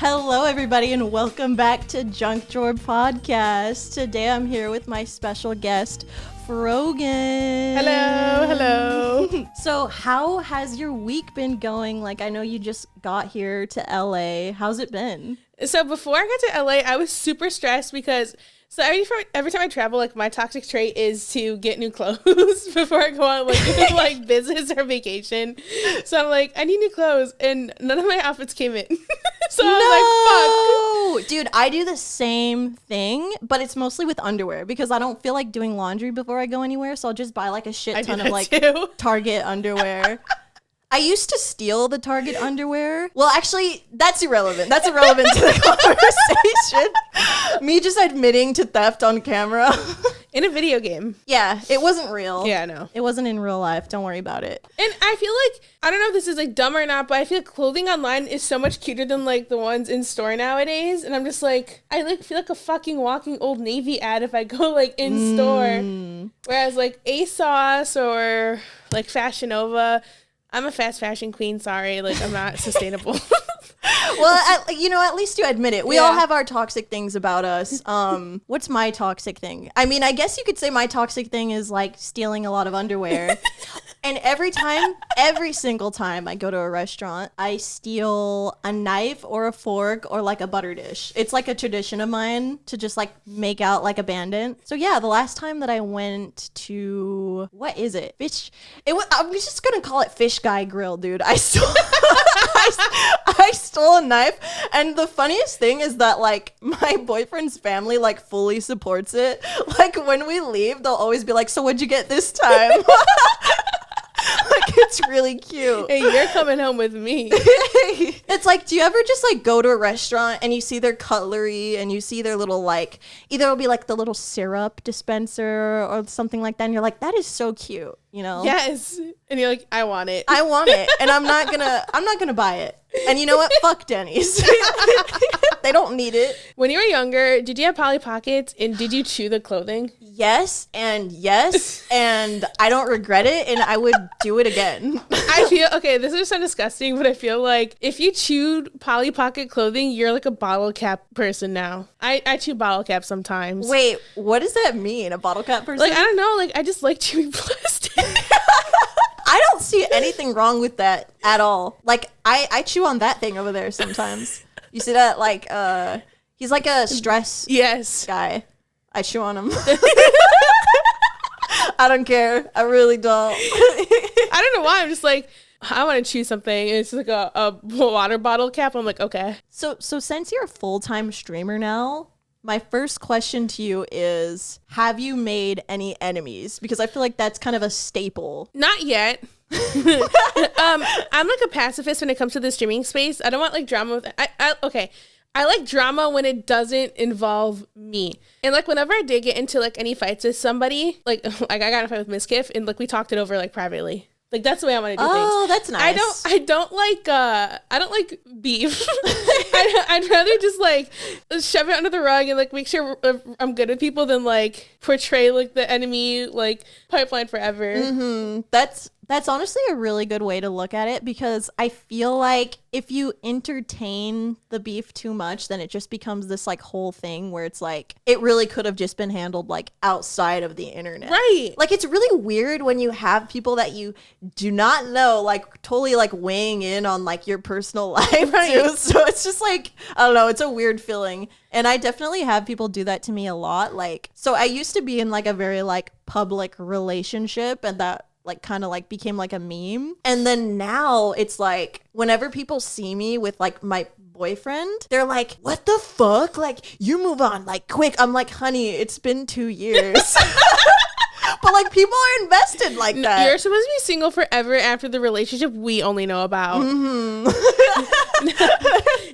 Hello, everybody, and welcome back to Junk Drawer Podcast. Today, I'm here with my special guest, Frogan. Hello. So, how has your week been going? Like, I know you just got here to LA. How's it been? So before I got to LA, I was super stressed because every time I travel, like my toxic trait is to get new clothes before I go on like business or vacation. So I'm like, I need new clothes, and none of my outfits came in. So I was like, fuck. Dude, I do the same thing, but it's mostly with underwear because I don't feel like doing laundry before I go anywhere. So I'll just buy like a shit ton of like Target underwear. I used to steal the Target underwear. Well, actually, that's irrelevant. That's irrelevant to the conversation. Me just admitting to theft on camera. In a video game. Yeah, it wasn't real. Yeah, no. It wasn't in real life. Don't worry about it. And I feel like, I don't know if this is like dumb or not, but I feel like clothing online is so much cuter than like the ones in store nowadays. And I'm just like, I like feel like a fucking walking Old Navy ad if I go like in store. Whereas like ASOS or like Fashion Nova, I'm a fast fashion queen. Sorry, like I'm not sustainable. Well, at least you admit it. We all have our toxic things about us. What's my toxic thing? I mean, I guess you could say my toxic thing is like stealing a lot of underwear. And every single time I go to a restaurant, I steal a knife or a fork or like a butter dish. It's like a tradition of mine to just like make out like a bandit. So yeah, the last time that I went to, what is it? I'm just going to call it Fish Guy Grill, dude. I stole I stole a knife, and the funniest thing is that like my boyfriend's family like fully supports it. Like when we leave, they'll always be like, "So what'd you get this time?" Like it's really cute. Hey, you're coming home with me. It's like, do you ever just like go to a restaurant and you see their cutlery and you see their little like, either it'll be like the little syrup dispenser or something like that, and you're like, that is so cute, you know? Yes. And you're like, I want it. I want it, and I'm not gonna buy it. And you know what? Fuck Denny's. They don't need it. When you were younger, did you have Polly Pockets, and did you chew the clothing? Yes, and I don't regret it, and I would do it again. I feel, okay, this is so disgusting, but I feel like if you chewed Polly Pocket clothing, you're like a bottle cap person now. I chew bottle cap sometimes. Wait, what does that mean? A bottle cap person? Like, I don't know, like, I just like chewing plastic. I don't see anything wrong with that at all. Like, I chew on that thing over there sometimes. You see that? Like, he's like a stress guy. I chew on him. I don't care. I really don't. I don't know why. I'm just like, I want to chew something. And it's like a water bottle cap. I'm like, okay. So since you're a full-time streamer now, my first question to you is, have you made any enemies? Because I feel like that's kind of a staple. Not yet. I'm like a pacifist when it comes to the streaming space. I don't want like drama with okay. I like drama when it doesn't involve me. And like whenever I did get into like any fights with somebody, like I got in a fight with Miss Kiff, and like we talked it over like privately. Like that's the way I want to do things. Oh, that's nice. I don't like beef. I'd rather just like shove it under the rug and like make sure I'm good with people than like portray like the enemy like pipeline forever. Mm-hmm. That's honestly a really good way to look at it, because I feel like if you entertain the beef too much, then it just becomes this like whole thing where it's like it really could have just been handled like outside of the internet. Right. Like it's really weird when you have people that you do not know like totally like weighing in on like your personal life. Right. Too. So it's just like, I don't know, it's a weird feeling. And I definitely have people do that to me a lot. Like, so I used to be in like a very like public relationship, and that like kind of like became like a meme. And then now it's like whenever people see me with like my boyfriend, they're like, what the fuck? Like, you move on like quick. I'm like, honey, it's been 2 years. But like people are invested like that. You're supposed to be single forever after the relationship we only know about. Mm-hmm.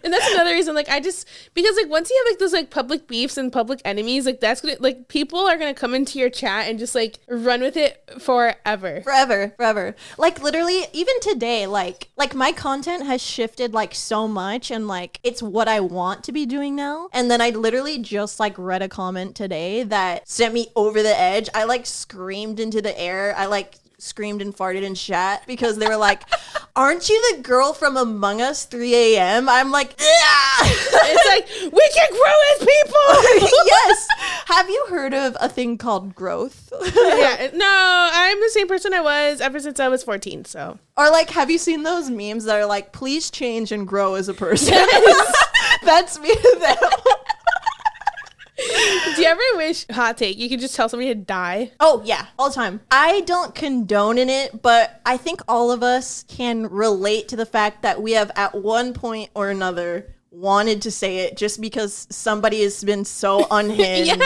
And that's another reason, like, because like once you have like those like public beefs and public enemies, like that's gonna, like, people are gonna come into your chat and just like run with it forever. Like literally even today, like my content has shifted like so much, and like it's what I want to be doing now. And then I literally just like read a comment today that sent me over the edge. I like screamed into the air. I like screamed and farted in chat because they were like, aren't you the girl from Among Us 3 a.m.? I'm like, yeah. like, we can grow as people. Yes. Have you heard of a thing called growth? Yeah. No, I'm the same person I was ever since I was 14. So. Or like, have you seen those memes that are like, please change and grow as a person? Yes. That's me to them. Do you ever wish, hot take, you could just tell somebody to die? Oh, yeah, all the time. I don't condone in it, but I think all of us can relate to the fact that we have at one point or another wanted to say it just because somebody has been so unhinged,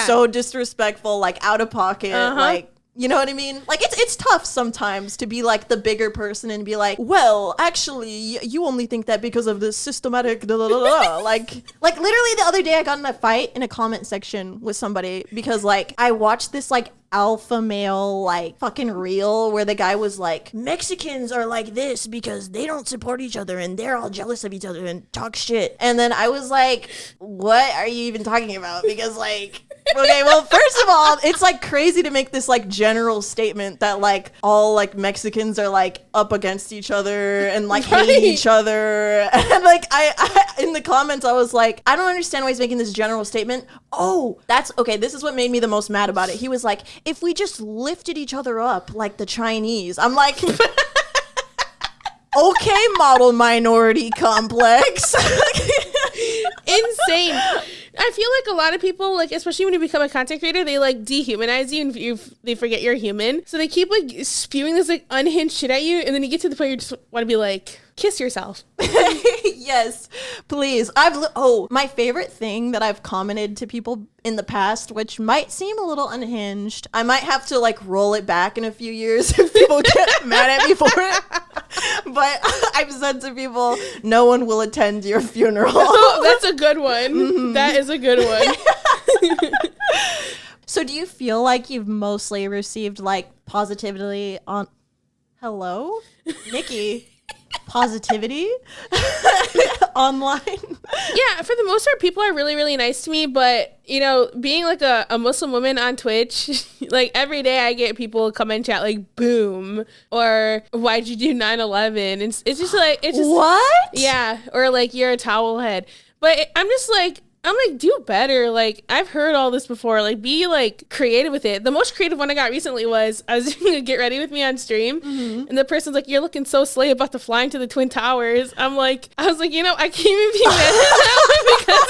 so disrespectful, like out of pocket, like, you know what I mean? Like, it's tough sometimes to be, like, the bigger person and be like, well, actually, you only think that because of this systematic da-da-da-da. Like, literally the other day I got in a fight in a comment section with somebody because, like, I watched this, like, alpha male, like, fucking reel where the guy was like, Mexicans are like this because they don't support each other and they're all jealous of each other and talk shit. And then I was like, what are you even talking about? Because, like... Okay, well, first of all, it's like crazy to make this like general statement that like all like Mexicans are like up against each other and like hate each other. And like I in the comments I was like, I don't understand why he's making this general statement. Oh, that's okay. This is what made me the most mad about it. He was like, if we just lifted each other up like the Chinese. I'm like, okay, model minority complex. Insane. I feel like a lot of people, like, especially when you become a content creator, they like dehumanize you and they forget you're human. So they keep like spewing this like unhinged shit at you, and then you get to the point where you just want to be like, kiss yourself. Yes, please. My favorite thing that I've commented to people in the past, which might seem a little unhinged. I might have to like roll it back in a few years if people get mad at me for it. But I've said to people, no one will attend your funeral. Oh, that's a good one. Mm-hmm. That is a good one. So do you feel like you've mostly received like positivity on... Hello? Nikki? Positivity online? Yeah, for the most part, people are really, really nice to me. But, you know, being like a Muslim woman on Twitch, like every day I get people come in chat like, boom, or why'd you do 9/11? And it's just like, it's just... What? Yeah, or like, you're a towel head. But I'm like, do better. Like, I've heard all this before. Like, be, like, creative with it. The most creative one I got recently was, I was doing a Get Ready With Me on stream, and the person's like, you're looking so slay about the flying to the Twin Towers. I was like, you know, I can't even be mad at that because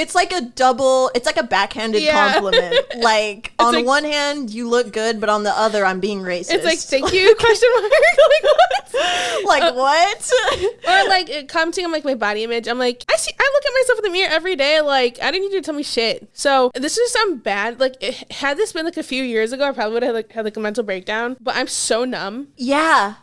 it's like a backhanded compliment. Like, on like, one hand, you look good, but on the other, I'm being racist. It's like, thank you, question mark. Like, what? Like, what? Or, like, commenting on, like, my body image. I'm like, I look at myself in the mirror every day. Like, I didn't need you to tell me shit. So this is sound bad. Like, had this been like a few years ago, I probably would have had like a mental breakdown. But I'm so numb. Yeah.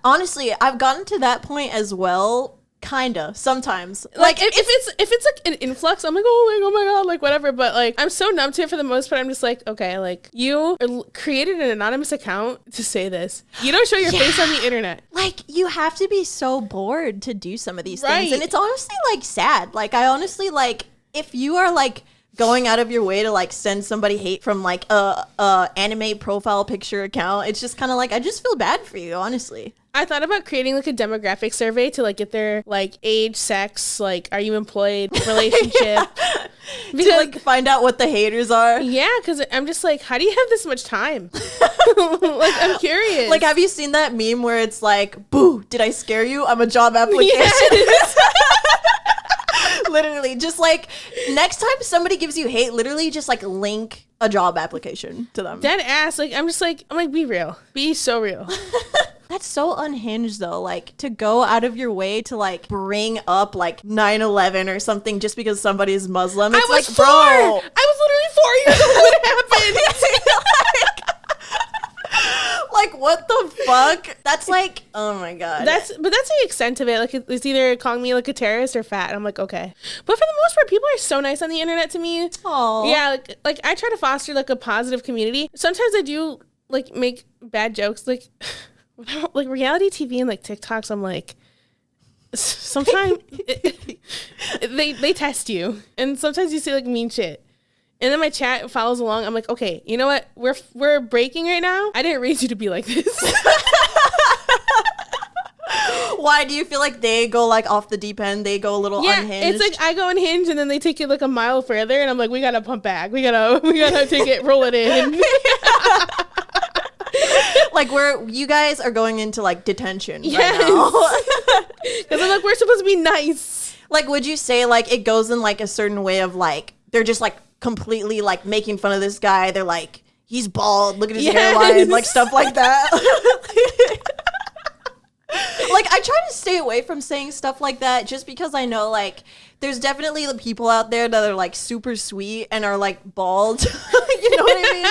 Honestly, I've gotten to that point as well. Kinda sometimes. Like if it's like an influx, I'm like, oh my god, like whatever. But like, I'm so numb to it for the most part. I'm just like, okay, like you created an anonymous account to say this. You don't show your face on the internet. Like, you have to be so bored to do some of these things, and it's honestly like sad. Like, I honestly like, if you are like going out of your way to like send somebody hate from like a anime profile picture account, it's just kind of like, I just feel bad for you, honestly. I thought about creating like a demographic survey to like get their like age, sex, like are you employed, relationship. Because, to like find out what the haters are. Yeah, because I'm just like, how do you have this much time? Like, I'm curious. Like, have you seen that meme where it's like, boo, did I scare you? I'm a job application. Yes. Literally, just like, next time somebody gives you hate, literally just like link a job application to them. Dead ass. Like, I'm like, be real. Be so real. That's so unhinged though, like to go out of your way to like bring up like 9/11 or something just because somebody is Muslim. It's like, bro, I was literally 4 years old when it happened. Like, what the fuck? That's like, oh my god. That's the extent of it. Like, it's either calling me like a terrorist or fat. I'm like, okay. But for the most part, people are so nice on the internet to me. Oh yeah, like I try to foster like a positive community. Sometimes I do like make bad jokes, like. Like reality TV and like TikToks, I'm like, sometimes they test you, and sometimes you say like mean shit, and then my chat follows along. I'm like, okay, you know what? We're breaking right now. I didn't raise you to be like this. Why Why do you feel like they go like off the deep end? They go a little unhinged. It's like I go unhinged and then they take it like a mile further, and I'm like, we gotta pump back. We gotta take it, roll it in. Like you guys are going into like detention right now. Because I'm like, we're supposed to be nice. Like, would you say like it goes in like a certain way of like they're just like completely like making fun of this guy? They're like, he's bald. Look at his hairline, like stuff like that. Like, I try to stay away from saying stuff like that just because I know like there's definitely the people out there that are like super sweet and are like bald. You know what I mean?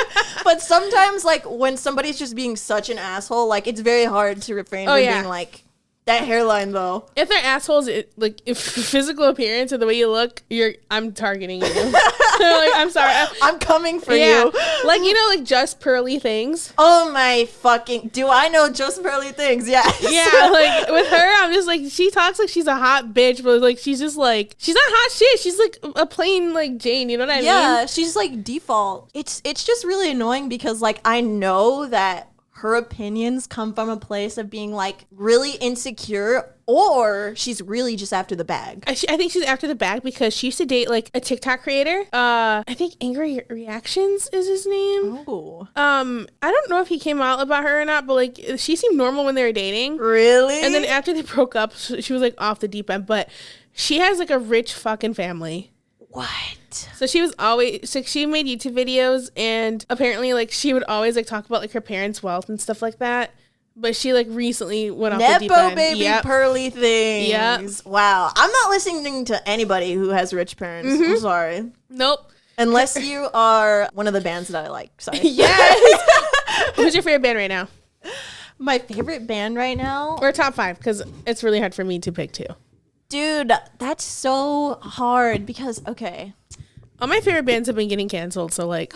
But sometimes like when somebody's just being such an asshole, like it's very hard to refrain from being like, that hairline though. If they're assholes, like if physical appearance or the way you look, I'm targeting you. Like, I'm sorry. I'm coming for you. Like, you know, like Just Pearly Things. Oh my fucking, do I know Just Pearly Things? Yes. Yeah, like with her, I'm just like, she talks like she's a hot bitch, but like she's just like, she's not hot shit. She's like a plain like Jane, you know what I mean? Yeah, she's like default. It's just really annoying because like I know that her opinions come from a place of being like really insecure, or she's really just after the bag. I think she's after the bag because she used to date like a TikTok creator. I think Angry Reactions is his name. Oh. I don't know if he came out about her or not, but like she seemed normal when they were dating. Really? And then after they broke up, she was like off the deep end. But she has like a rich fucking family. What? So she was always, so she made YouTube videos, and apparently like she would always like talk about like her parents' wealth and stuff like that. But she like recently went off the deep end. Nepo baby Pearly Things. Yep. Wow. I'm not listening to anybody who has rich parents. I'm sorry. Nope. Unless you are one of the bands that I like. Sorry. Yes. Who's your favorite band right now? My favorite band right now? Or top 5, because it's really hard for me to pick 2. Dude, that's so hard because, okay. All my favorite bands have been getting canceled, so like.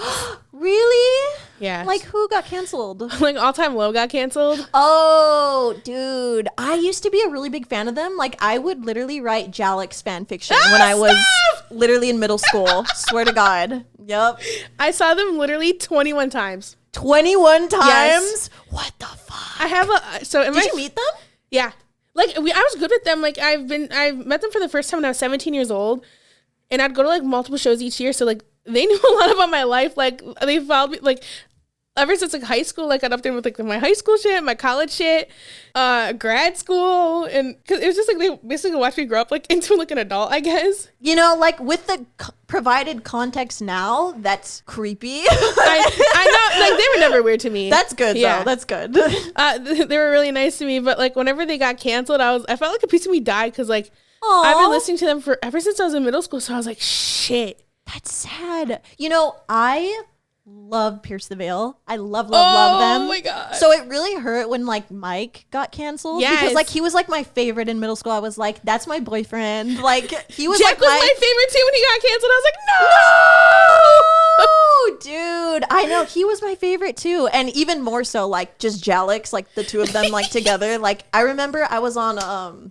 Really? Yeah. Like who got canceled? Like All Time Low got canceled. Oh, dude. I used to be a really big fan of them. Like I would literally write Jalix fan fiction when I was literally in middle school. Swear to God. Yep. I saw them literally 21 times. 21 times? Yes. What the fuck? I have a, so Did you meet them? Yeah. Like I was good with them. Like I met them for the first time when I was 17 years old, and I'd go to like multiple shows each year. So like they knew a lot about my life. Like they followed me like ever since like high school. Like I'd up there with like my high school shit, my college shit, grad school, and cause it was just like they basically watched me grow up like into like an adult, I guess. You know, like with the provided context now, that's creepy. I know, like they were never weird to me. That's good though. That's good. They were really nice to me, but like whenever they got canceled, I felt like a piece of me died because like I've been listening to them ever since I was in middle school. So I was like, shit. That's sad. You know, I love Pierce the Veil. I love them. Oh my God. So it really hurt when like Mike got canceled. Yes. Because like he was like my favorite in middle school. I was like, that's my boyfriend. Like he was Jack like was my favorite too when he got canceled. I was like, no, dude. I know he was my favorite too. And even more so like just Jalix, like the two of them like together. Like I remember I was on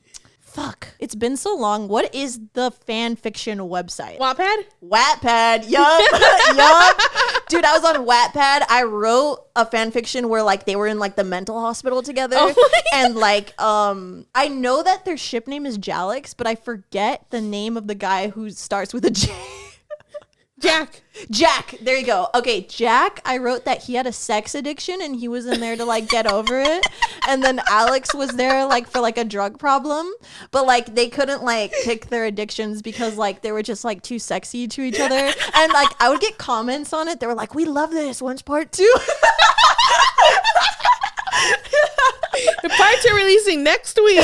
it's been so long. What is the fan fiction website? Wattpad. Yup. Dude, I was on Wattpad. I wrote a fan fiction where like they were in like the mental hospital together. And like I know that their ship name is Jalix, but I forget the name of the guy who starts with a J. Jack, there you go. Okay, Jack, I wrote that he had a sex addiction and he was in there to like get over it. And then Alex was there like for like a drug problem, but like they couldn't like pick their addictions because like they were just like too sexy to each other. And like I would get comments on it. They were like, we love this. When's part 2? The part 2 releasing next week.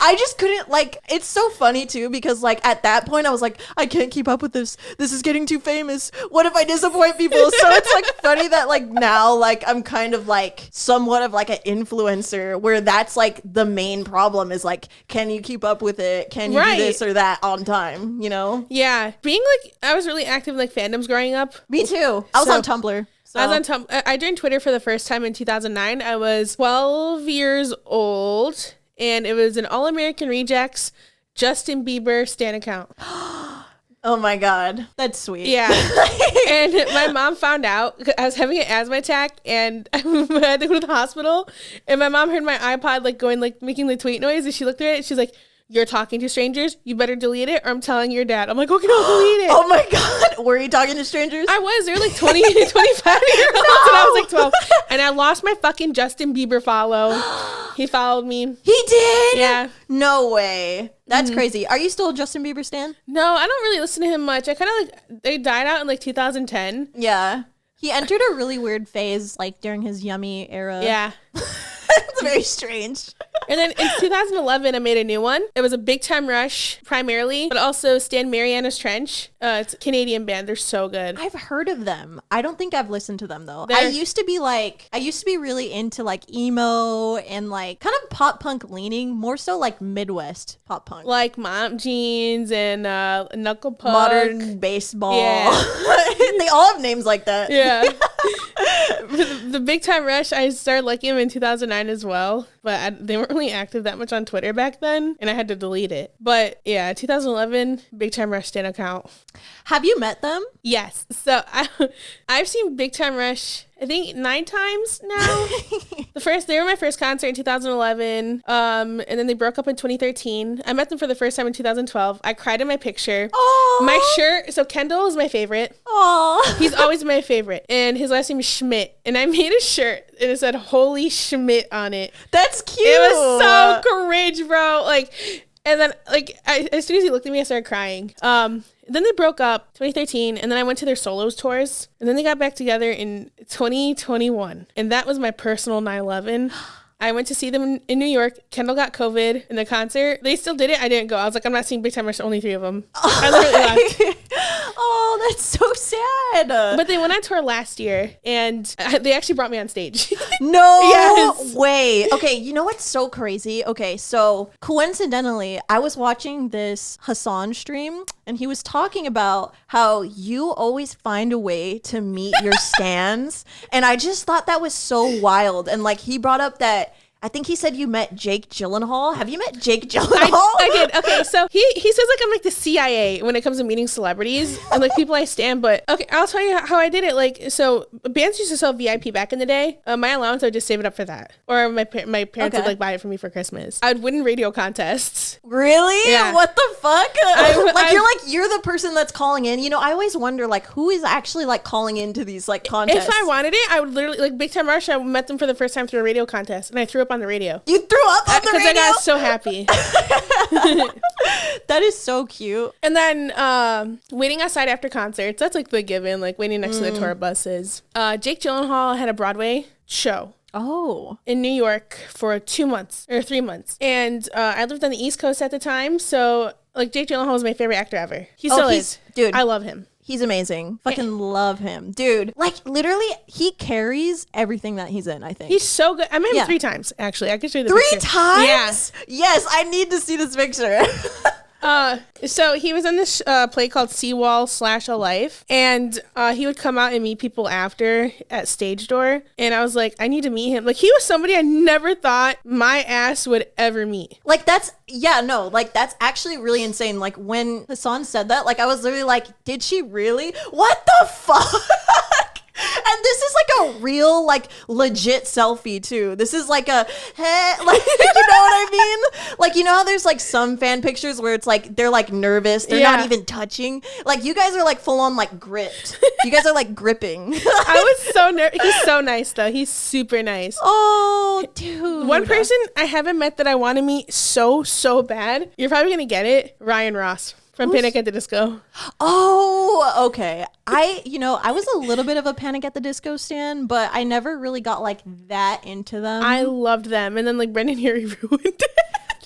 I just couldn't like, it's so funny too because like at that point I was like, I can't keep up with this. This is getting too famous. What if I disappoint people? So it's like funny that like now like I'm kind of like somewhat of like an influencer where that's like the main problem is like, can you keep up with it? Can you do this or that on time? You know? Yeah. Being like, I was really active in like fandoms growing up. Me too. I was on Tumblr. So. I was on I joined Twitter for the first time in 2009. I was 12 years old, and it was an All American Rejects Justin Bieber stan account. Oh my God. That's sweet. Yeah. And my mom found out. I was having an asthma attack and I had to go to the hospital. And my mom heard my iPod like going, like making the tweet noise. And she looked at it and she's like, "You're talking to strangers. You better delete it or I'm telling your dad." I'm like, "Okay, I'll delete it." Oh my God. Were you talking to strangers? I was. They were like 20, 25-year-olds and I was like 12. And I lost my fucking Justin Bieber follow. He followed me. He did? Yeah. No way. That's crazy. Are you still a Justin Bieber stan? No, I don't really listen to him much. I kind of like, they died out in like 2010. Yeah. He entered a really weird phase like during his Yummy era. Yeah. It's very strange. And then in 2011, I made a new one. It was a Big Time Rush primarily, but also Stan Mariana's Trench. It's a Canadian band. They're so good. I've heard of them. I don't think I've listened to them though. They're- I used to be really into like emo and like kind of pop punk leaning, more so like Midwest pop punk. Like Mom Jeans and Knuckle Puck. Modern baseball. Yeah. They all have names like that. Yeah. The Big Time Rush, I started liking them in 2009 as well, but they weren't really active that much on Twitter back then, and I had to delete it. But yeah, 2011, Big Time Rush Stan account. Have you met them? Yes. So I've seen Big Time Rush, I think 9 times now. They were my first concert in 2011. And then they broke up in 2013. I met them for the first time in 2012. I cried in my picture. Oh, My shirt. So Kendall is my favorite. oh, He's always my favorite. And his last name is Schmidt. And I made a shirt and it said "Holy Schmidt" on it. that's cute. It was so cringe, bro. Like, and then like as soon as he looked at me, I started crying. Then they broke up 2013, and then I went to their solos tours, and then they got back together in 2021, and that was my personal 9/11. I went to see them in New York. Kendall got COVID in the concert. They still did it. I didn't go. I was like, I'm not seeing Big Time Rush, only 3 of them. I literally left. Oh, that's so sad. But they went on tour last year, and they actually brought me on stage. No Yes. way. Okay, you know what's so crazy? Okay, so coincidentally, I was watching this Hassan stream, and he was talking about how you always find a way to meet your stans. And I just thought that was so wild. And like he brought up that I think he said you met Jake Gyllenhaal. Have you met Jake Gyllenhaal? I did. Okay, so he says like I'm like the CIA when it comes to meeting celebrities and like people I stand. But okay, I'll tell you how I did it. Like, so bands used to sell VIP back in the day. My allowance, I would just save it up for that, or my parents Okay. would like buy it for me for Christmas. I'd win radio contests. Really? Yeah. What the fuck? I- You're the person that's calling in. You know, I always wonder like who is actually like calling into these like contests. If I wanted it, I would literally like Big Time Rush. I met them for the first time through a radio contest, and I threw up on the radio. You threw up on the Because radio? I got so happy. That is so cute. And then waiting outside after concerts, that's like the given, like waiting next to the tour buses. Jake Gyllenhaal had a Broadway show Oh. in New York for 2 months or 3 months. And I lived on the East Coast at the time, so like Jake Gyllenhaal was my favorite actor ever. He still is. Dude. I love him. He's amazing. Fucking love him. Dude, like literally he carries everything that he's in, I think. He's so good. I met him Yeah. 3 times, actually. I can show you the 3 picture. times? Yes, I need to see this picture. So he was in this play called Seawall / A Life, and he would come out and meet people after at stage door, and I was like, I need to meet him. Like, he was somebody I never thought my ass would ever meet. Like that's actually really insane. Like when Hassan said that, like I was literally like, did she really? What the fuck? And this is like a real, like legit selfie too. This is like a, hey, like, you know what I mean? Like, you know how there's like some fan pictures where it's like, they're like nervous. They're not even touching. Like you guys are like full on like gripped. You guys are like gripping. I was so nervous. He's so nice though. He's super nice. Oh, dude. One person I haven't met that I want to meet so bad. You're probably going to get it. Ryan Ross. From Panic at the Disco. Oh, okay. I was a little bit of a Panic at the Disco stan, but I never really got like that into them. I loved them. And then like Brendan Urie ruined it.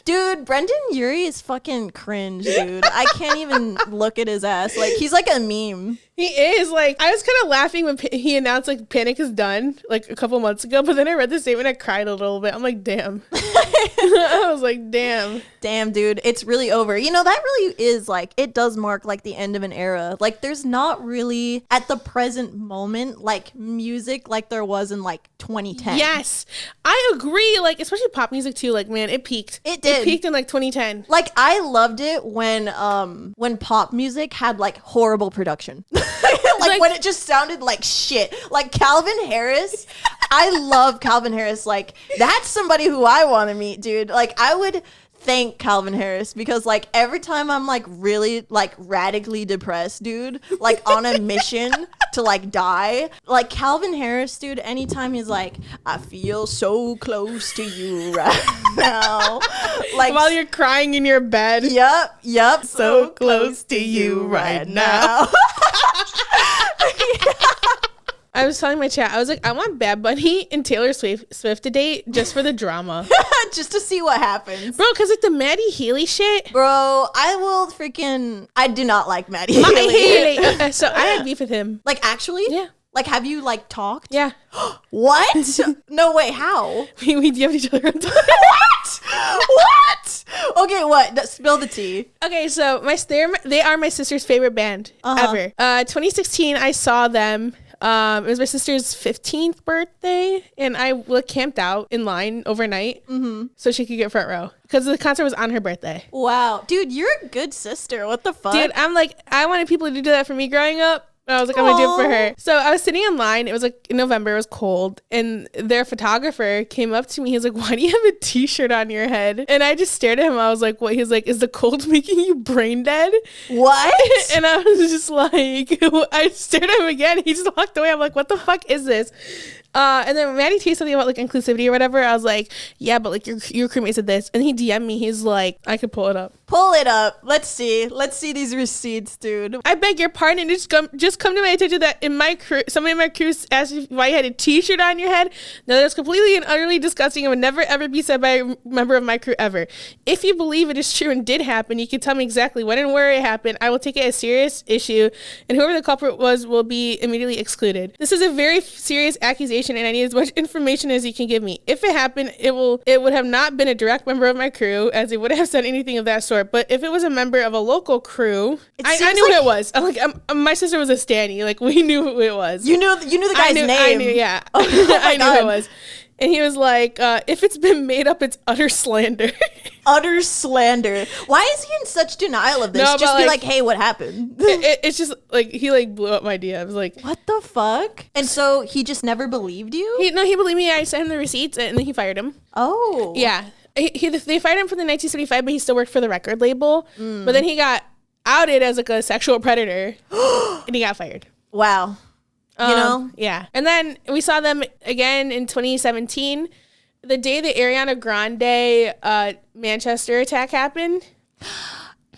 Dude, Brendan Urie is fucking cringe, dude. I can't even look at his ass. Like, he's like a meme. He is. Like, I was kind of laughing when he announced, like, Panic is done, like, a couple months ago. But then I read the statement, I cried a little bit. I'm like, damn. I was like, damn. Damn, dude. It's really over. You know, that really is, like, it does mark, like, the end of an era. Like, there's not really, at the present moment, like, music like there was in, like, 2010. Yes. I agree. Like, especially pop music, too. Like, man, it peaked. It did. It peaked in, like, 2010. Like, I loved it when pop music had, like, horrible production. like when it just sounded like shit. Like Calvin Harris. I love Calvin Harris. Like, that's somebody who I want to meet, dude. Like, I would thank Calvin Harris because, like, every time I'm, like, really, like, radically depressed, dude, like, on a mission to, like, die, like, Calvin Harris, dude, anytime he's like, I feel so close to you right now. Like, while you're crying in your bed. Yep. So close to you right now. I was telling my chat, I was like, I want Bad Bunny and Taylor Swift to date just for the drama. Just to see what happens. Bro, because like the Matty Healy shit. Bro, I do not like Matty Healy. So I had beef with him. Like, actually? Yeah. Like, have you, like, talked? Yeah. What? No, wait, how? we DM'd each other on Twitter. What? Okay, what? Spill the tea. Okay, so they are my sister's favorite band ever. 2016, I saw them. It was my sister's 15th birthday, and I camped out in line overnight so she could get front row because the concert was on her birthday. Wow. Dude, you're a good sister. What the fuck? Dude, I'm like, I wanted people to do that for me growing up. I was like, I'm going to do it for her. So I was sitting in line. It was like in November. It was cold. And their photographer came up to me. He's like, why do you have a t-shirt on your head? And I just stared at him. I was like, what? He's like, is the cold making you brain dead? What? And I was just like, I stared at him again. He just walked away. I'm like, what the fuck is this? And then Matty tweeted something about like inclusivity or whatever. I was like, yeah, but like your crewmate said this. And he DM'd me. He's like, I could pull it up. Pull it up. Let's see these receipts, dude. I beg your pardon. Just come to my attention that in my crew, somebody in my crew asked you why you had a t-shirt on your head. Now that's completely and utterly disgusting and would never ever be said by a member of my crew ever. If you believe it is true and did happen, you can tell me exactly when and where it happened. I will take it as a serious issue, and whoever the culprit was will be immediately excluded. This is a very serious accusation, and I need as much information as you can give me. If it happened, it would have not been a direct member of my crew, as it would have said anything of that sort. But if it was a member of a local crew, I knew who it was. I'm like, my sister was a Stanny. Like, we knew who it was. You knew the guy's name. I knew, yeah. Oh I knew who it was. And he was like, if it's been made up, it's utter slander. Utter slander. Why is he in such denial of this? No, just be like, hey, what happened? It's just like, he like blew up my idea. I was like, what the fuck? And so he just never believed you? He believed me. I sent him the receipts and then he fired him. Oh. Yeah. They fired him for the 1975, but he still worked for the record label. But then he got outed as like a sexual predator and he got fired. Wow. You know? Yeah. And then we saw them again in 2017, the day the Ariana Grande Manchester attack happened.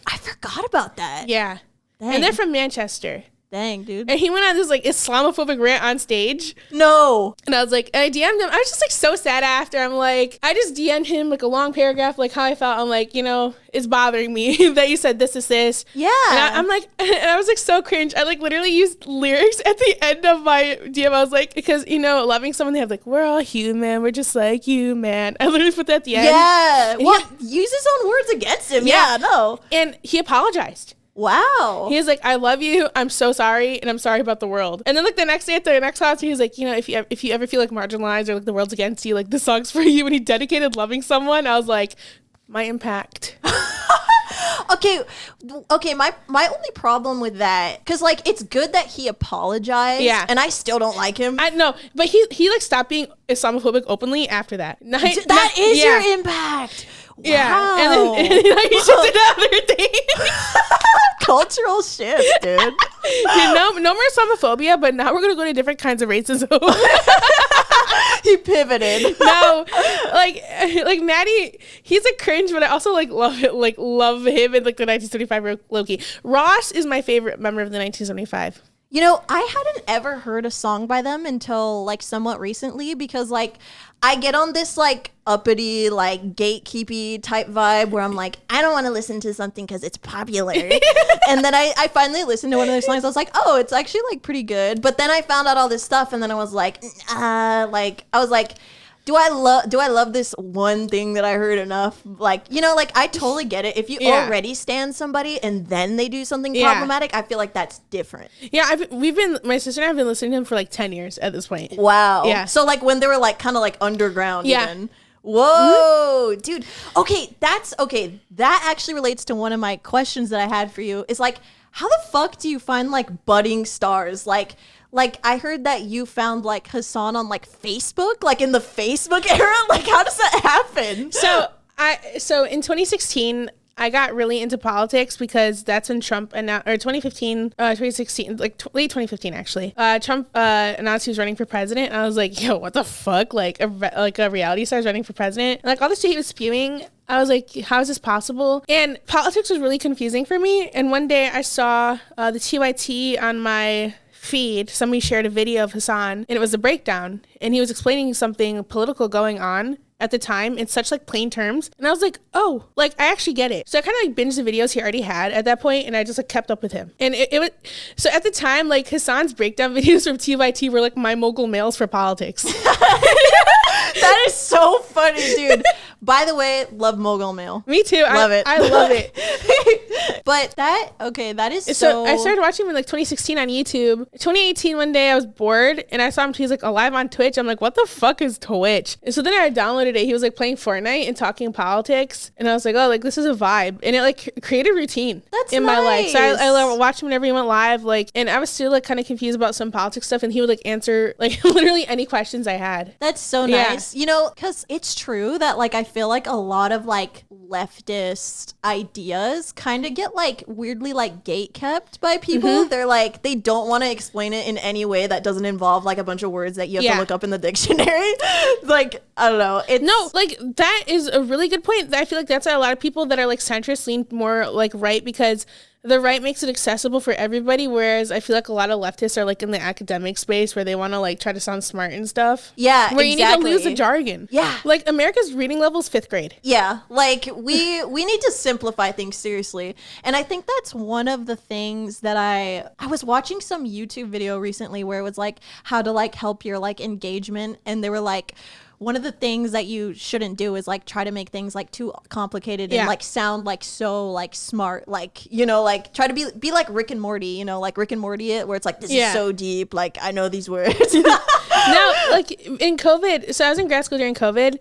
I forgot about that. Yeah. Dang. And they're from Manchester. Dang, dude. And he went on this like Islamophobic rant on stage. No. And I was like, and I DM'd him. I was just like so sad after. I'm like, I just DM'd him like a long paragraph, like how I felt. I'm like, you know, it's bothering me that you said this is this. Yeah. And I'm like, and I was like so cringe. I like literally used lyrics at the end of my DM. I was like, because, you know, loving someone, they have like, we're all human. We're just like you, man. I literally put that at the end. Yeah. Well, use his own words against him. Yeah, no. And he apologized. Wow. He was like, I love you. I'm so sorry. And I'm sorry about the world. And then like the next day at the next concert, he was like, you know, if you ever feel like marginalized or like the world's against you, like this song's for you. And he dedicated loving someone. I was like, my impact. Okay. My only problem with that, because like it's good that he apologized. Yeah. And I still don't like him. I know, but he like stopped being Islamophobic openly after that. That is your impact. Yeah. Wow. And then he shifted the other day. Cultural shift, dude. No more Islamophobia, but now we're gonna go to different kinds of racism. He pivoted. No, like Matty, he's a cringe, but I also like love him in like the 1975 Loki. Ross is my favorite member of the 1975. You know, I hadn't ever heard a song by them until like somewhat recently because like I get on this like uppity, like gatekeepy type vibe where I'm like, I don't want to listen to something because it's popular. And then I finally listened to one of their songs. I was like, oh, it's actually like pretty good. But then I found out all this stuff, and then I was like, do I love this one thing that I heard enough? Like, you know, like I totally get it. If you already stan somebody and then they do something problematic, I feel like that's different. Yeah, my sister and I have been listening to him for like 10 years at this point. Wow. Yeah. So like when they were like kind of like underground even. Whoa, dude. Okay, that actually relates to one of my questions that I had for you. Is like, how the fuck do you find like budding stars? Like I heard that you found like Hassan on like Facebook, like in the Facebook era. Like, how does that happen? So in 2016, I got really into politics because that's when Trump announced, or 2016, like late 2015 actually. Trump announced he was running for president, and I was like, yo, what the fuck? Like a reality star is running for president. And, like all the shit he was spewing, I was like, how is this possible? And politics was really confusing for me. And one day I saw the TYT on my feed. Somebody shared a video of Hassan, and it was a breakdown, and he was explaining something political going on at the time in such like plain terms, and I was like, oh, like I actually get it. So I kind of like binged the videos he already had at that point, and I just like kept up with him. And it was so at the time, like Hassan's breakdown videos from TYT were like my mogul mails for politics. That is so funny, dude. By the way, love mogul mail. Me too. Love it. I love it. But that is so I started watching him in like 2016 on YouTube. 2018, one day I was bored and I saw him. He's like alive on Twitch. I'm like, what the fuck is Twitch? And so then I downloaded it. He was like playing Fortnite and talking politics, and I was like, oh, like this is a vibe, and it like created routine in my life. So I watched him whenever he went live, like, and I was still like kind of confused about some politics stuff, and he would like answer like literally any questions I had. That's so nice. You know, because it's true that like I feel like a lot of like leftist ideas kind of get like weirdly like gate kept by people. They're like, they don't want to explain it in any way that doesn't involve like a bunch of words that you have to look up in the dictionary. Like, I don't know. No, like that is a really good point. I feel like that's why a lot of people that are like centrist lean more like right, because the right makes it accessible for everybody, whereas I feel like a lot of leftists are like in the academic space where they want to like try to sound smart and stuff. Yeah, where you need to lose the jargon. Yeah, like America's reading level is 5th grade. Yeah, like we need to simplify things seriously, and I think that's one of the things that I was watching some YouTube video recently where it was like how to like help your like engagement, and they were like, one of the things that you shouldn't do is like try to make things like too complicated and like sound like so like smart, like, you know, like try to be like Rick and Morty, you know, like Rick and Morty it, where it's like, this is so deep, like I know these words. No, like in COVID, so I was in grad school during COVID,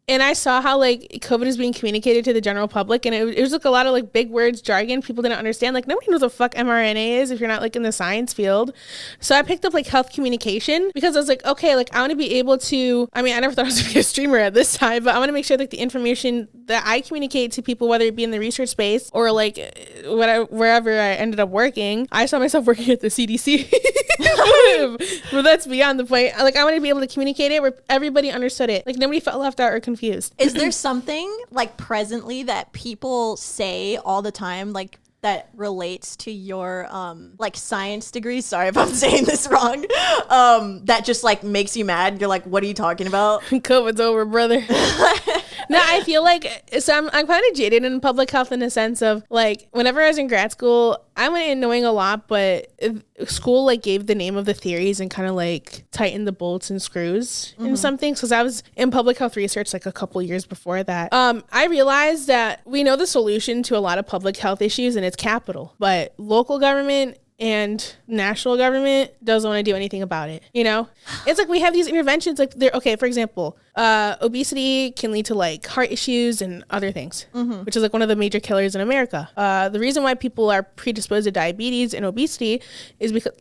and I saw how like COVID is being communicated to the general public, and it was like a lot of like big words, jargon people didn't understand. Like nobody knows what the fuck mRNA is if you're not like in the science field. So I picked up like health communication because I was like, okay, like I want to be able to, I mean, I never thought I was gonna be a streamer at this time, but I want to make sure like the information that I communicate to people, whether it be in the research space or like wherever I ended up working. I saw myself working at the CDC. But that's beyond the point. Like I want to be able to communicate it where everybody understood it. Like nobody felt left out or confused. Is there something like presently that people say all the time, like that relates to your like science degree? Sorry if I'm saying this wrong. That just like makes you mad. You're like, what are you talking about? COVID's over, brother. No, I feel like, so I'm kind of jaded in public health in the sense of like, whenever I was in grad school, I went in knowing a lot, but school like gave the name of the theories and kind of like tightened the bolts and screws in some things. Because I was in public health research like a couple years before that. I realized that we know the solution to a lot of public health issues, and it's capital, but local government and national government doesn't want to do anything about it. You know, it's like we have these interventions like they're okay. For example, obesity can lead to like heart issues and other things, which is like one of the major killers in America. The reason why people are predisposed to diabetes and obesity is because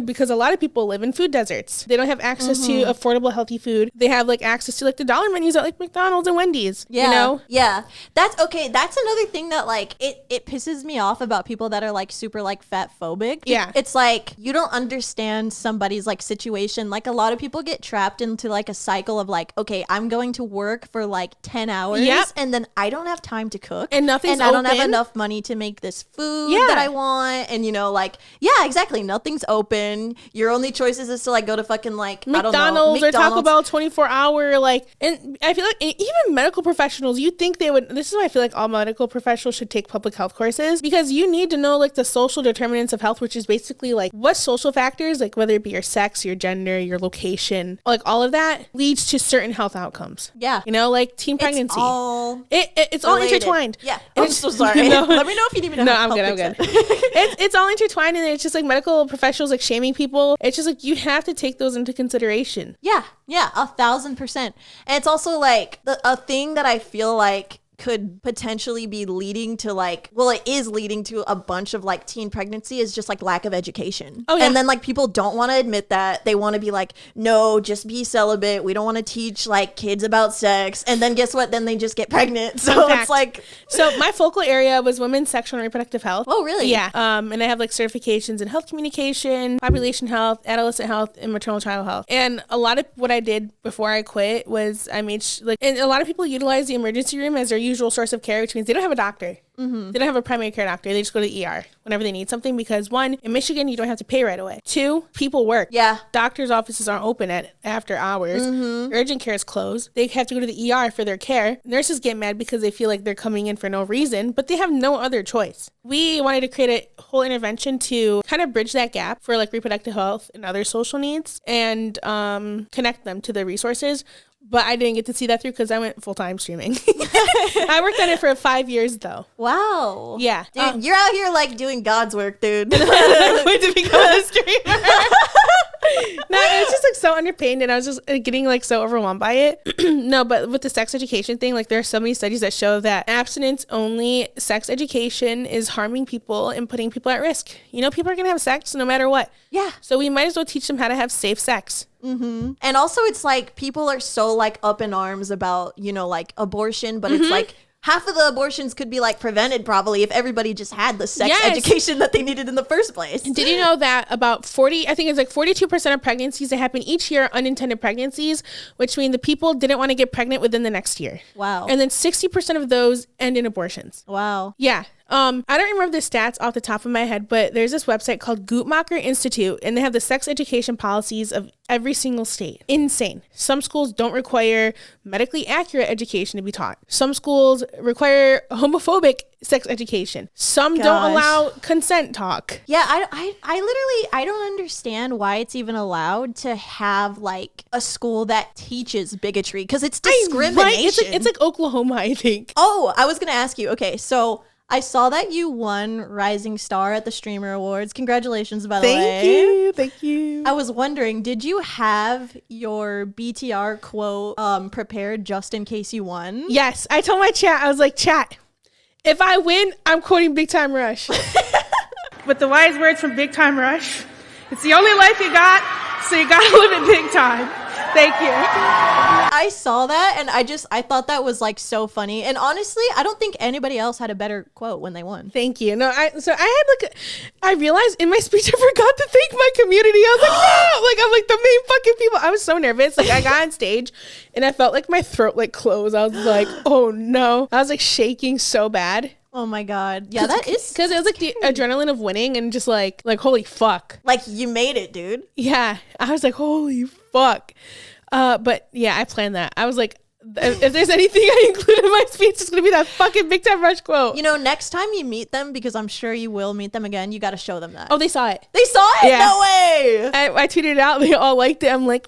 because a lot of people live in food deserts. They don't have access to affordable, healthy food. They have like access to like the dollar menus at like McDonald's and Wendy's. Yeah, you know? Yeah. That's okay. That's another thing that like it pisses me off about people that are like super like fat phobic. Yeah. It's like you don't understand somebody's like situation. Like a lot of people get trapped into like a cycle of like, okay, okay, I'm going to work for like 10 hours and then I don't have time to cook and nothing's and I don't have enough money to make this food that I want, and you know, like, yeah, exactly, nothing's open. Your only choices is to like go to fucking like McDonald's or Taco Bell 24-hour, like, and I feel like even medical professionals, you think they would, this is why I feel like all medical professionals should take public health courses, because you need to know like the social determinants of health, which is basically like what social factors, like whether it be your sex, your gender, your location, like all of that leads to certain health outcomes. Yeah. You know, like teen pregnancy. It's all related. Intertwined. Yeah. I'm so sorry. No. Let me know if you need me to No, I'm good. It's all intertwined, and it's just like medical professionals like shaming people. It's just like you have to take those into consideration. Yeah. 1,000%. And it's also like a thing that I feel like could potentially be leading to like, well, it is leading to a bunch of like teen pregnancy is just like lack of education. Oh, yeah. And then like people don't want to admit that. They want to be like, no, just be celibate. We don't want to teach like kids about sex. And then guess what? Then they just get pregnant. So it's like. So my focal area was women's sexual and reproductive health. Oh, really? Yeah. And I have like certifications in health communication, population health, adolescent health, and maternal child health. And a lot of what I did before I quit was I made and a lot of people utilize the emergency room as their usual source of care, which means they don't have a doctor. Mm-hmm. They don't have a primary care doctor. They just go to the ER whenever they need something, because one, in Michigan, you don't have to pay right away. Two, people work. Yeah. Doctors' offices aren't open after hours. Mm-hmm. Urgent care is closed. They have to go to the ER for their care. Nurses get mad because they feel like they're coming in for no reason, but they have no other choice. We wanted to create a whole intervention to kind of bridge that gap for like reproductive health and other social needs, and connect them to the resources. But I didn't get to see that through because I went full-time streaming. I worked on it for 5 years, though. Wow. Yeah. Dude, you're out here, like, doing God's work, dude. I went to become a streamer. No, it was just, like, so underpaid, and I was just getting, like, so overwhelmed by it. No, but with the sex education thing, like, there are so many studies that show that abstinence-only sex education is harming people and putting people at risk. You know, people are going to have sex no matter what. Yeah. So we might as well teach them how to have safe sex. Mm-hmm. And also it's like people are so like up in arms about, you know, like abortion, but it's like half of the abortions could be like prevented probably if everybody just had the sex education that they needed in the first place. Did you know that about 42% of pregnancies that happen each year are unintended pregnancies, which mean the people didn't want to get pregnant within the next year. Wow. And then 60% of those end in abortions. Wow. Yeah. I don't remember the stats off the top of my head, but there's this website called Guttmacher Institute, and they have the sex education policies of every single state. Insane. Some schools don't require medically accurate education to be taught. Some schools require homophobic sex education. Some don't allow consent talk. Yeah, I don't understand why it's even allowed to have like a school that teaches bigotry, because it's discrimination. Right? It's like Oklahoma, I think. Oh, I was gonna ask you. Okay, so I saw that you won Rising Star at the Streamer Awards. Congratulations, by the way. Thank you. I was wondering, did you have your BTR quote prepared just in case you won? Yes. I told my chat, I was like, chat, if I win, I'm quoting Big Time Rush. With the wise words from Big Time Rush, it's the only life you got, so you gotta live it big time. Thank you. I saw that and I thought that was like so funny. And honestly, I don't think anybody else had a better quote when they won. Thank you. No, I realized in my speech I forgot to thank my community. I was like, no, like I'm like the main fucking people. I was so nervous. Like I got on stage and I felt like my throat like closed. I was like, oh no. I was like shaking so bad. Oh my God. Yeah, that is because it was like the adrenaline of winning and just like holy fuck. Like you made it, dude. Yeah. I was like, holy fuck. But yeah, I planned that. I was like, if there's anything I include in my speech, it's gonna be that fucking Big Time Rush quote. You know, next time you meet them, because I'm sure you will meet them again, you got to show them that. Oh, they saw it. They saw it? Yeah. No way. I tweeted it out. They all liked it. I'm like,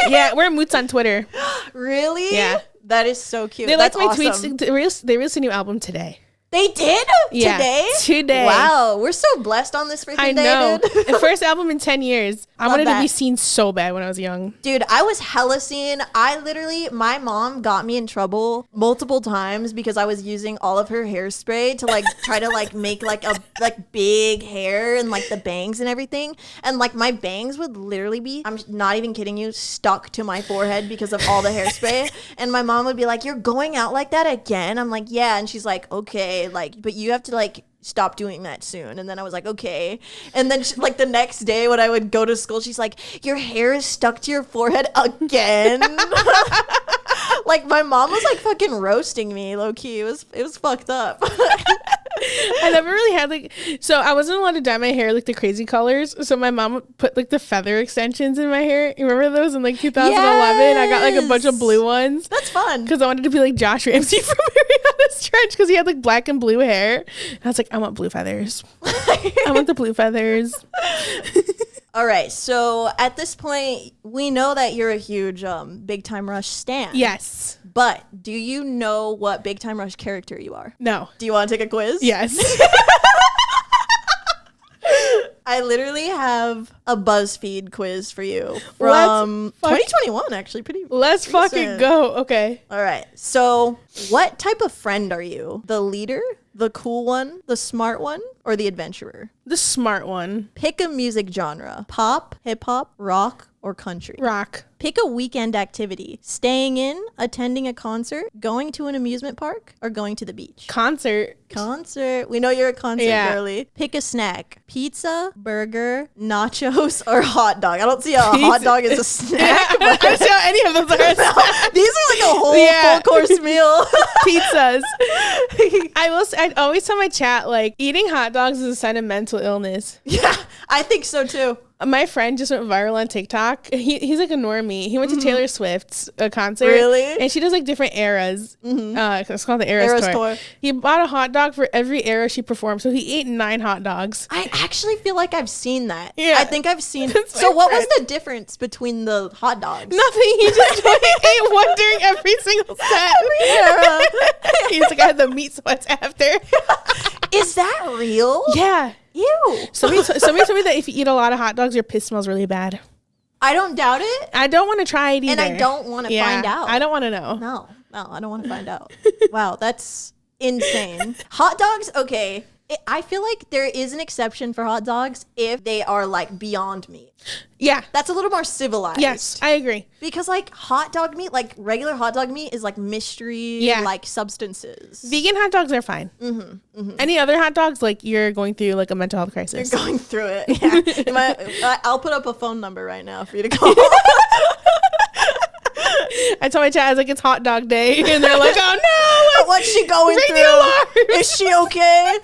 yeah, we're moots on Twitter. Really? Yeah. That is so cute. They That's liked my awesome. tweets. They released a new album today. They did? Yeah, today. Wow, we're so blessed on this freaking day, dude. The first album in 10 years. I wanted to be seen so bad when I was young. Dude, I was hella seen. My mom got me in trouble multiple times because I was using all of her hairspray to like try to like make like a like big hair and like the bangs and everything. And like my bangs would literally be, I'm not even kidding you, stuck to my forehead because of all the hairspray. And my mom would be like, "You're going out like that again?" I'm like, "Yeah." And she's like, "Okay, like, but you have to like stop doing that soon." And then I was like, okay. And then like the next day when I would go to school, she's like, "Your hair is stuck to your forehead again." Like my mom was like fucking roasting me low key. It was fucked up. I never really had like, so I wasn't allowed to dye my hair like the crazy colors. So my mom put like the feather extensions in my hair. You remember those in like 2011? I got like a bunch of blue ones. That's fun. Because I wanted to be like Josh Ramsey from Mariana's Trench because he had like black and blue hair. And I was like, I want blue feathers. I want the blue feathers. All right, so at this point, we know that you're a huge Big Time Rush stan. Yes. But do you know what Big Time Rush character you are? No. Do you want to take a quiz? Yes. I literally have a BuzzFeed quiz for you from 2021, actually. Let's fucking go. Okay. All right. So what type of friend are you? The leader, the cool one, the smart one, or the adventurer? The smart one. Pick a music genre. Pop, hip hop, rock, or country. Rock. Pick a weekend activity. Staying in, attending a concert, going to an amusement park, or going to the beach. Concert. We know you're a concert girly. Pick a snack. Pizza, burger, nachos, or hot dog. I don't see how a hot dog is a snack. Yeah, I don't see how any of those are a snack. These are like a whole full course meal. Pizzas. I'd always tell my chat, like, eating hot dogs is a sign of mental illness. Yeah, I think so too. My friend just went viral on TikTok. He's like a normie. He went to Taylor Swift's concert. Really? And she does like different eras. It's called the Eras Tour. He bought a hot dog for every era she performed. So he ate 9 hot dogs. I actually feel like I've seen that. Yeah. I think I've seen. So what was the difference between the hot dogs? Nothing. He just ate one during every single set. Every era. He's like, I had the meat sweats after. Is that real? Yeah. Ew. Somebody told me that if you eat a lot of hot dogs, your piss smells really bad. I don't doubt it. I don't want to try it either. And I don't want to find out. I don't want to know. No, I don't want to find out. Wow, that's insane. Hot dogs, okay. I feel like there is an exception for hot dogs if they are like beyond meat. Yeah. That's a little more civilized. Yes, I agree. Because like hot dog meat, like regular hot dog meat is like mystery, like substances. Vegan hot dogs are fine. Any other hot dogs, like you're going through like a mental health crisis. You're going through it. Yeah. I'll put up a phone number right now for you to call. I told my chat, I was like, it's hot dog day. And they're like, oh no. What's she going through? Is she okay?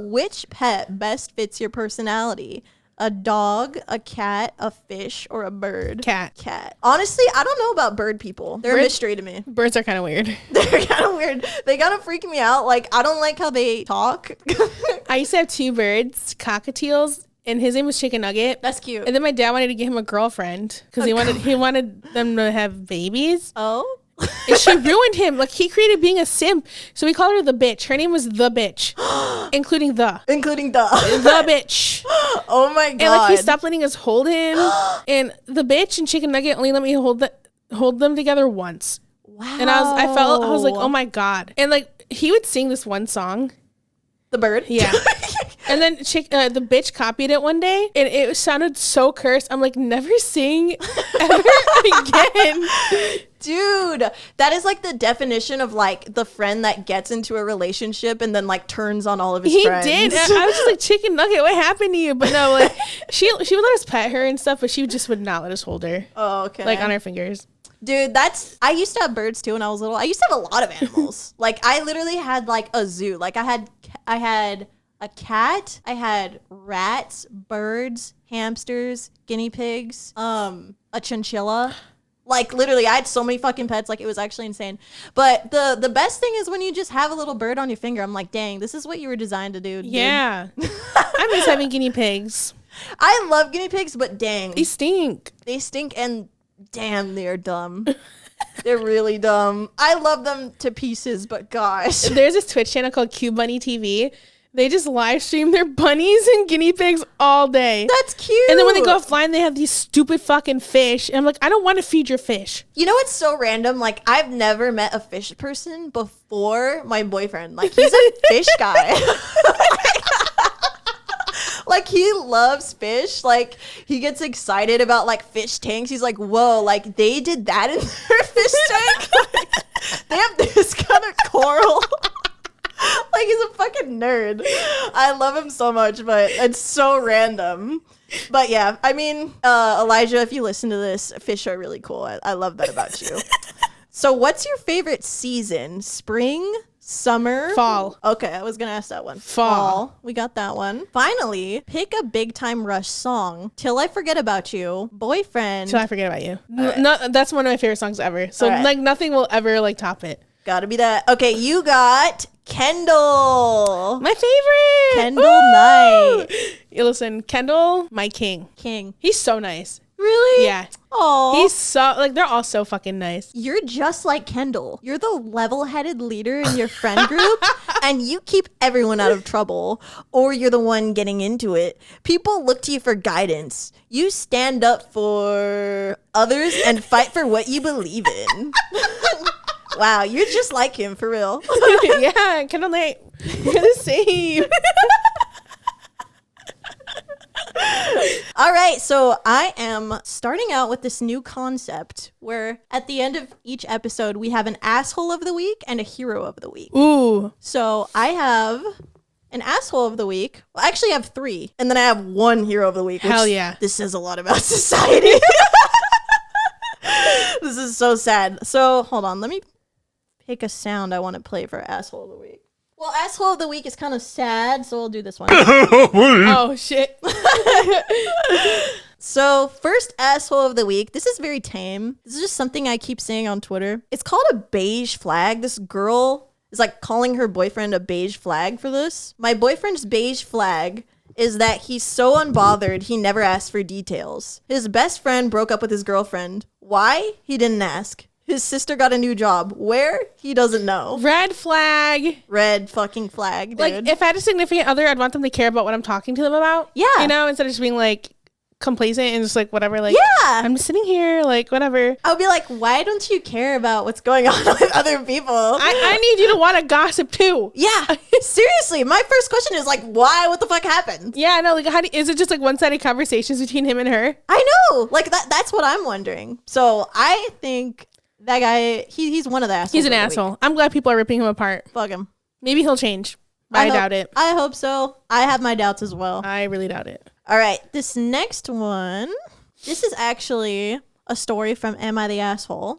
Which pet best fits your personality? A dog, a cat, a fish, or a bird? Cat. Honestly, I don't know about bird people. They're a mystery to me. Birds are kind of weird. They're kind of weird. They kind of freak me out. Like, I don't like how they talk. I used to have 2 birds, cockatiels. And his name was Chicken Nugget. That's cute. And then my dad wanted to get him a girlfriend because he wanted them to have babies. Oh. And she ruined him. Like, he created being a simp. So we called her the bitch. Her name was the bitch. including the bitch. Oh my god. And like, he stopped letting us hold him. And the bitch and Chicken Nugget only let me hold them together once. Wow. And I was like, oh my god. And like, he would sing this one song. The bird? Yeah. And then the bitch copied it one day, and it sounded so cursed. I'm like, never sing ever again. Dude, that is like the definition of like the friend that gets into a relationship and then like turns on all of his friends. He did. I was just like, Chicken Nugget, what happened to you? But no, like she would let us pet her and stuff, but she just would not let us hold her. Oh, okay. Like on her fingers. Dude, I used to have birds too when I was little. I used to have a lot of animals. Like I literally had like a zoo. Like I had a cat, I had rats, birds, hamsters, guinea pigs, a chinchilla. Like literally I had so many fucking pets, like it was actually insane. But the best thing is when you just have a little bird on your finger. I'm like, dang, this is what you were designed to do, dude. Yeah. I miss having guinea pigs. I love guinea pigs, but dang. They stink. And damn, they're dumb. They're really dumb. I love them to pieces, but gosh. There's this Twitch channel called Cute Bunny TV. They just live stream their bunnies and guinea pigs all day. That's cute. And then when they go offline, they have these stupid fucking fish. And I'm like, I don't want to feed your fish. You know what's so random? Like, I've never met a fish person before my boyfriend. Like, he's a fish guy. Like, he loves fish. Like, he gets excited about, like, fish tanks. He's like, whoa, like, they did that in their fish tank? Like, they have this kind of coral. Like, he's a fucking nerd. I love him so much, but it's so random. But yeah, I mean, Elijah, if you listen to this, fish are really cool. I love that about you. So what's your favorite season? Spring? Summer? Fall. Okay, I was going to ask that one. Fall. We got that one. Finally, pick a Big Time Rush song. Till I Forget About You, Boyfriend. Till I Forget About You. No, that's one of my favorite songs ever. So like nothing will ever like top it. Gotta be that. Okay, you got Kendall. My favorite. Kendall Knight. You listen, Kendall, my king. He's so nice. Really? Yeah. Oh, he's so like they're all so fucking nice. You're just like Kendall. You're the level-headed leader in your friend group, and you keep everyone out of trouble, or you're the one getting into it. People look to you for guidance. You stand up for others and fight for what you believe in. Wow, you're just like him for real. Yeah, Kendall Knight. You're the same. All right, so I am starting out with this new concept where at the end of each episode, we have an asshole of the week and a hero of the week. Ooh. So I have an asshole of the week. Well, I actually have 3. And then I have 1 hero of the week. Hell yeah. This says a lot about society. This is so sad. So hold on, let me pick a sound I want to play for asshole of the week. Well, asshole of the week is kind of sad, so we'll do this one. Oh, shit. So, first asshole of the week. This is very tame. This is just something I keep saying on Twitter. It's called a beige flag. This girl is like calling her boyfriend a beige flag for this. My boyfriend's beige flag is that he's so unbothered he never asked for details. His best friend broke up with his girlfriend. Why? He didn't ask. His sister got a new job. Where? He doesn't know. Red flag. Red fucking flag, dude. Like, if I had a significant other, I'd want them to care about what I'm talking to them about. Yeah. You know, instead of just being like complacent and just like whatever. Like, yeah. I'm just sitting here, like, whatever. I would be like, why don't you care about what's going on with other people? I need you to want to gossip too. Yeah. Seriously. My first question is like, why? What the fuck happened? Yeah, no, like, is it just like one-sided conversations between him and her? I know. Like, that's what I'm wondering. So I think that guy, he's one of the assholes. He's an asshole. I'm glad people are ripping him apart. Fuck him. Maybe he'll change. I doubt it. I hope so. I have my doubts as well. I really doubt it. All right. This next one, this is actually a story from Am I the Asshole?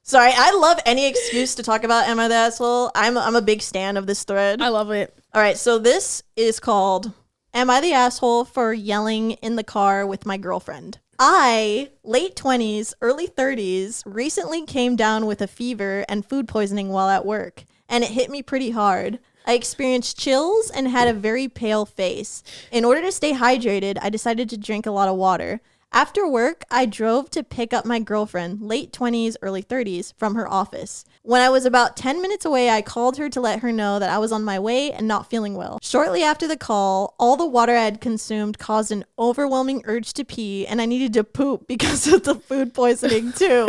Sorry, I love any excuse to talk about Am I the Asshole. I'm a big stan of this thread. I love it. All right. So this is called Am I the Asshole for Yelling in the Car with My Girlfriend? I, late 20s, early 30s, recently came down with a fever and food poisoning while at work, and it hit me pretty hard. I experienced chills and had a very pale face. In order to stay hydrated, I decided to drink a lot of water. After work, I drove to pick up my girlfriend, late 20s, early 30s, from her office. When I was about 10 minutes away, I called her to let her know that I was on my way and not feeling well. Shortly after the call, all the water I had consumed caused an overwhelming urge to pee, and I needed to poop because of the food poisoning too.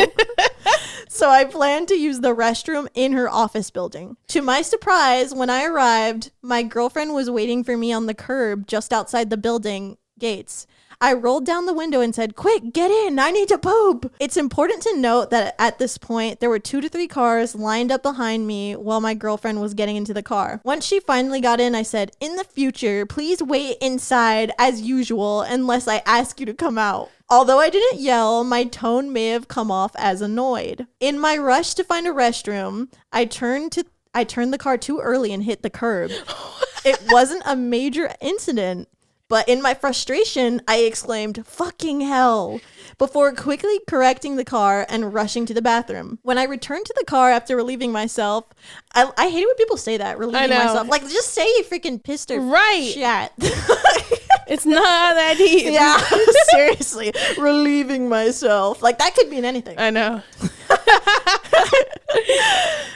So I planned to use the restroom in her office building. To my surprise, when I arrived, my girlfriend was waiting for me on the curb just outside the building gates. I rolled down the window and said, "Quick, get in. I need to poop." It's important to note that at this point, there were 2 to 3 cars lined up behind me while my girlfriend was getting into the car. Once she finally got in, I said, "In the future, please wait inside as usual unless I ask you to come out." Although I didn't yell, my tone may have come off as annoyed. In my rush to find a restroom, I turned the car too early and hit the curb. It wasn't a major incident, but in my frustration, I exclaimed, "Fucking hell," before quickly correcting the car and rushing to the bathroom. When I returned to the car after relieving myself, I hate it when people say that, relieving myself. Like, just say you freaking pissed her shit. It's not that deep. Yeah, seriously. Relieving myself. Like, that could mean anything. I know.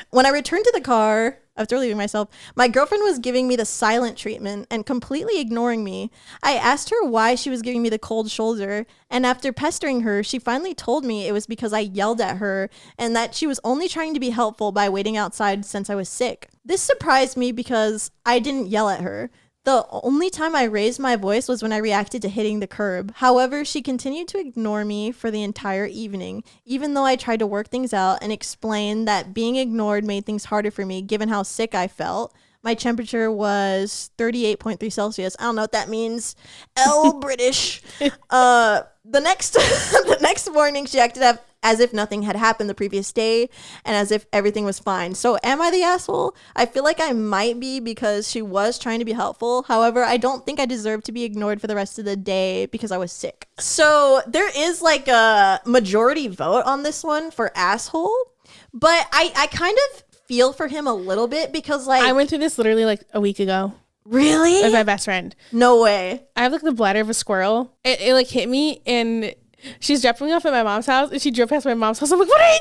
When I returned to the car after leaving myself, my girlfriend was giving me the silent treatment and completely ignoring me. I asked her why she was giving me the cold shoulder, and after pestering her, she finally told me it was because I yelled at her and that she was only trying to be helpful by waiting outside since I was sick. This surprised me because I didn't yell at her. The only time I raised my voice was when I reacted to hitting the curb. However, she continued to ignore me for the entire evening, even though I tried to work things out and explain that being ignored made things harder for me given how sick I felt. My temperature was 38.3 Celsius. I don't know what that means. British. The next the next morning, she acted up as if nothing had happened the previous day and as if everything was fine. So am I the asshole? I feel like I might be because she was trying to be helpful. However, I don't think I deserve to be ignored for the rest of the day because I was sick. So there is like a majority vote on this one for asshole, but I kind of feel for him a little bit because like... I went through this literally like a week ago. Really? With my best friend. No way. I have like the bladder of a squirrel. It like hit me and... She's dropping me off at my mom's house, and she drove past my mom's house. I'm like, what are you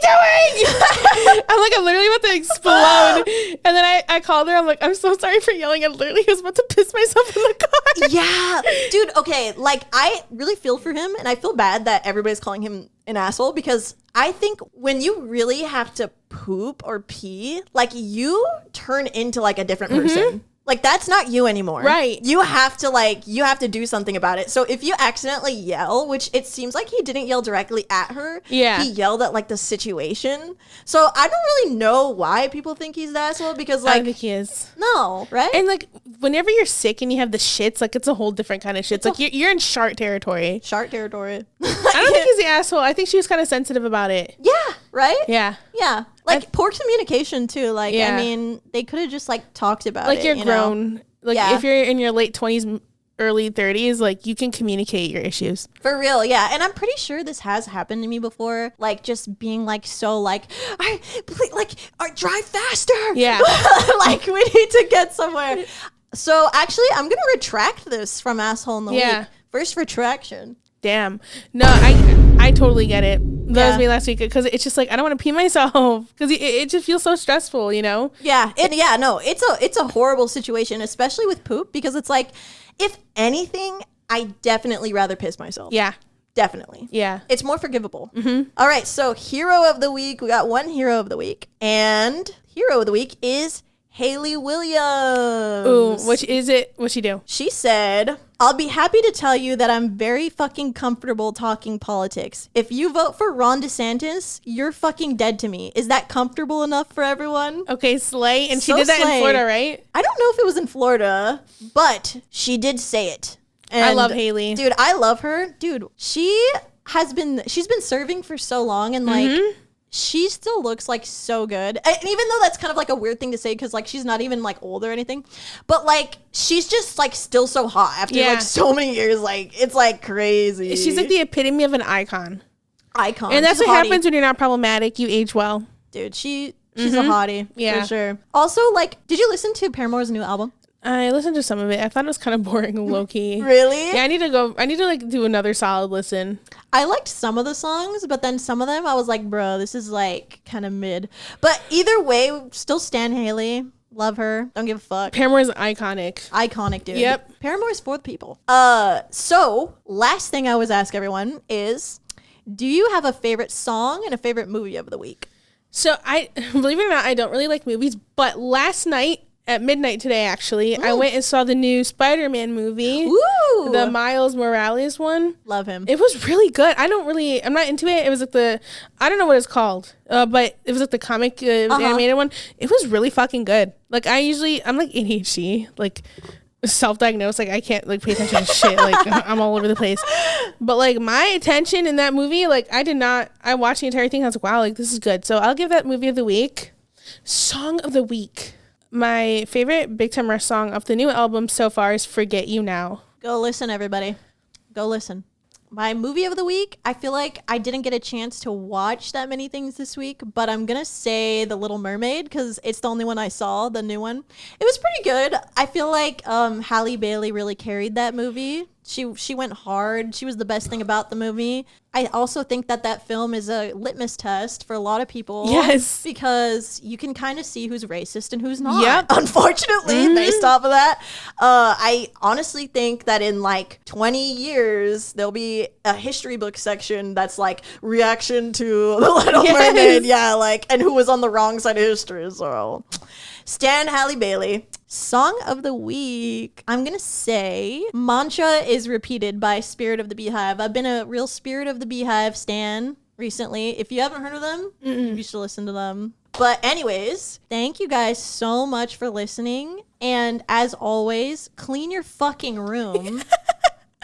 doing? I'm literally about to explode. And then I called her. I'm like, I'm so sorry for yelling. I literally was about to piss myself in the car. Yeah. Dude, okay. Like, I really feel for him, and I feel bad that everybody's calling him an asshole because I think when you really have to poop or pee, like, you turn into, like, a different person. Like, that's not you anymore. Right. You have to do something about it. So if you accidentally yell, which it seems like he didn't yell directly at her. Yeah. He yelled at, like, the situation. So I don't really know why people think he's the asshole because, like. I don't think he is. No, right? And, like, whenever you're sick and you have the shits, like, it's a whole different kind of shits. Like, you're in shark territory. Shark territory. I don't think he's the asshole. I think she was kind of sensitive about it. Yeah, right? Yeah. Yeah. Like, poor communication, too. Like, yeah. I mean, they could have just, like, talked about like it. Like, you're grown. Know? Like, yeah. if you're in your late 20s, early 30s, like, you can communicate your issues. For real, yeah. And I'm pretty sure this has happened to me before. Like, just being, like, so, like, drive faster. Yeah. Like, we need to get somewhere. So, actually, I'm going to retract this from Asshole in the Week. First retraction. Damn. No, I totally get it. That was me last week because it's just like I don't want to pee myself because it just feels so stressful, you know? Yeah. It's a horrible situation, especially with poop because it's like, if anything, I definitely rather piss myself. Yeah. Definitely. Yeah. It's more forgivable. All right. So hero of the week. We got one hero of the week. And hero of the week is Heeey Williams. Ooh, which is it? What'd she do? She said, I'll be happy to tell you that I'm very fucking comfortable talking politics. If you vote for Ron DeSantis, you're fucking dead to me. Is that comfortable enough for everyone? Okay, slay. And she did that in Florida, right? I don't know if it was in Florida, but she did say it. And I love Heeey. Dude, I love her. Dude, she's been serving for so long and like she still looks like so good. And even though that's kind of like a weird thing to say because like she's not even like old or anything, but like she's just like still so hot after like so many years. Like it's like crazy. She's like the epitome of an icon. And that's what happens when you're not problematic. You age well. Dude, she's a hottie. Yeah. For sure. Also, like, did you listen to Paramore's new album? I listened to some of it. I thought it was kind of boring and low-key. Really? Yeah, I need to like do another solid listen. I liked some of the songs, but then some of them I was like, bro, this is like kind of mid. But either way, still stan Heeey. Love her. Don't give a fuck. Paramore's iconic. Iconic, dude. Yep. Paramore's for the people. So last thing I always ask everyone is, do you have a favorite song and a favorite movie of the week? So I, believe it or not, I don't really like movies, but last night, at midnight today, actually, I went and saw the new Spider-Man movie. Ooh. The Miles Morales one. Love him. It was really good. I'm not into it. It was like I don't know what it's called, but it was like the comic animated one. It was really fucking good. Like I'm like ADHD, like self-diagnosed. Like I can't like pay attention to shit. Like I'm all over the place. But like my attention in that movie, like I watched the entire thing. I was like, wow, like this is good. So I'll give that movie of the week. Song of the week. My favorite Big Time Rush song of the new album so far is Forget You Now. Go listen, everybody. Go listen. My movie of the week, I feel like I didn't get a chance to watch that many things this week, but I'm going to say The Little Mermaid because it's the only one I saw, the new one. It was pretty good. I feel like Halle Bailey really carried that movie. She went hard. She was the best thing about the movie. I also think that film is a litmus test for a lot of people. Yes. Because you can kind of see who's racist and who's not. Yep. Unfortunately, based off of that. I honestly think that in like 20 years, there'll be a history book section that's like reaction to The Little Mermaid. Yeah, like, and who was on the wrong side of history. So, stan Halle Bailey. Song of the week. I'm going to say Mantra is Repeated by Spirit of the Beehive. I've been a real Spirit of the Beehive stan recently. If you haven't heard of them, you should listen to them. But anyways, thank you guys so much for listening. And as always, clean your fucking room.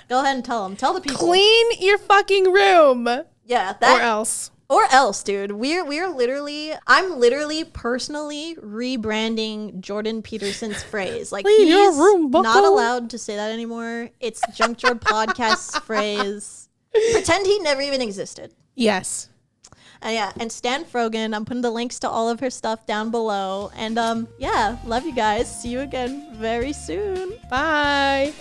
Go ahead and tell them. Tell the people. Clean your fucking room. Yeah. That, or else. Or else, dude. We're literally, I'm literally personally rebranding Jordan Peterson's phrase. Like, Clean he's your room, bucko. not allowed to say that anymore. It's Junk Drawer Podcast's phrase. Pretend he never even existed. Yes. And yeah, and Stan Frogan, I'm putting the links to all of her stuff down below. And yeah, love you guys. See you again very soon. Bye.